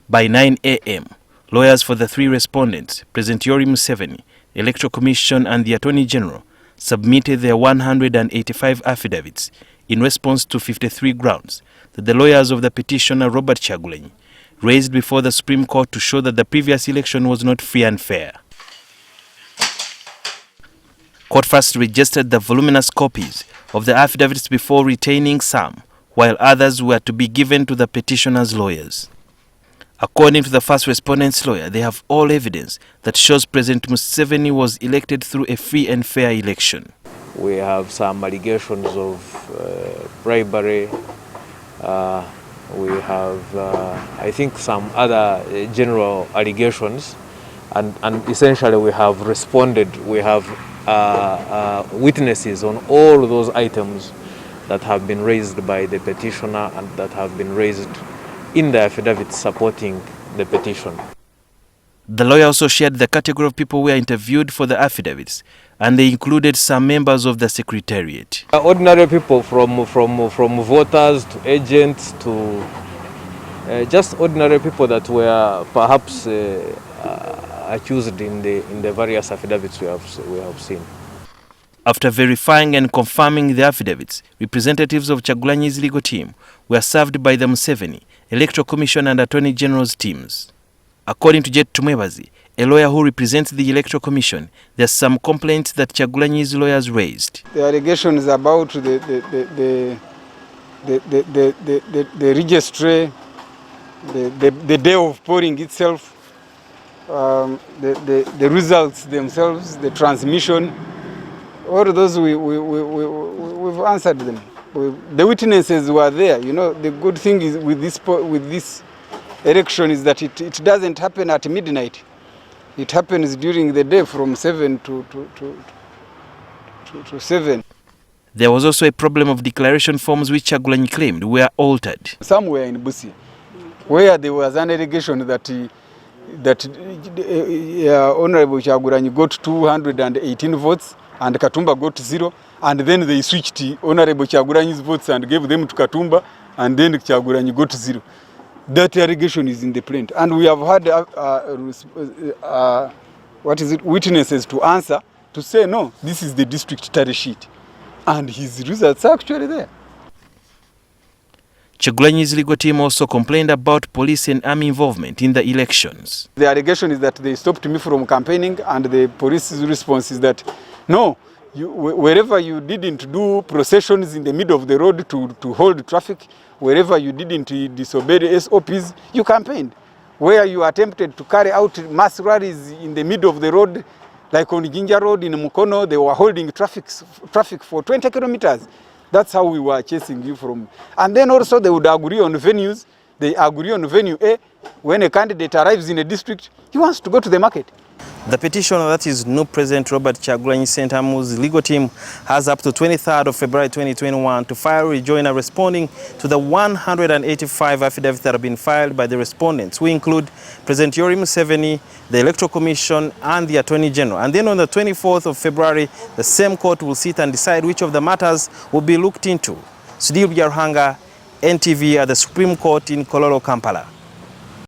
By 9 a.m., lawyers for the three respondents, President Museveni, Electoral Commission and the Attorney General, submitted their 185 affidavits in response to 53 grounds that the lawyers of the petitioner Robert Kyagulanyi raised before the Supreme Court to show that the previous election was not free and fair. Court first registered the voluminous copies of the affidavits before retaining some, while others were to be given to the petitioner's lawyers. According to the first respondent's lawyer, they have all evidence that shows President Museveni was elected through a free and fair election. We have some allegations of bribery. We have, I think, some other general allegations. And essentially we have responded. We have witnesses on all those items that have been raised by the petitioner and that have been raised in the affidavit supporting the petition. The lawyer also shared the category of people who were interviewed for the affidavits, and they included some members of the Secretariat. Ordinary people from voters to agents to just ordinary people that were perhaps accused in the various affidavits we have seen. After verifying and confirming the affidavits, representatives of Kyagulanyi's legal team were served by the Museveni, Electoral Commission and Attorney General's teams. According to Jet Tumwebazi, a lawyer who represents the Electoral Commission, there are some complaints that Kyagulanyi's lawyers raised. The allegations about the registry, the day of polling itself, the results themselves, the transmission, all of those we've answered them. The witnesses were there. You know, the good thing is with this election is that it doesn't happen at midnight. It happens during the day from 7 to 7. There was also a problem of declaration forms which Kyagulanyi claimed were altered. Somewhere in Busia, where there was an allegation that Honorable Kyagulanyi got 218 votes and Katumba got 0, and then they switched Honorable Kyagulanyi's votes and gave them to Katumba, and then Kyagulanyi got 0. That allegation is in the print, and we have had witnesses to answer to say no, this is the district tally sheet, and his results are actually there. Kyagulanyi's legal team also complained about police and army involvement in the elections. The allegation is that they stopped me from campaigning, and the police's response is that no, wherever you didn't do processions in the middle of the road to hold traffic, wherever you didn't disobey the SOPs, you campaigned. Where you attempted to carry out mass rallies in the middle of the road, like on Jinja Road in Mukono, they were holding traffic for 20 kilometers. That's how we were chasing you from. And then also they would agree on venues. They agree on venue A. When a candidate arrives in a district, he wants to go to the market. The petitioner, that is NUP President Robert Kyagulanyi Sentamu's legal team, has up to 23rd of February 2021 to file a rejoinder responding to the 185 affidavits that have been filed by the respondents, who include President Museveni, the Electoral Commission and the Attorney General. And then on the 24th of February, the same court will sit and decide which of the matters will be looked into. Sudhir Ruhanga, NTV at the Supreme Court in Kololo, Kampala.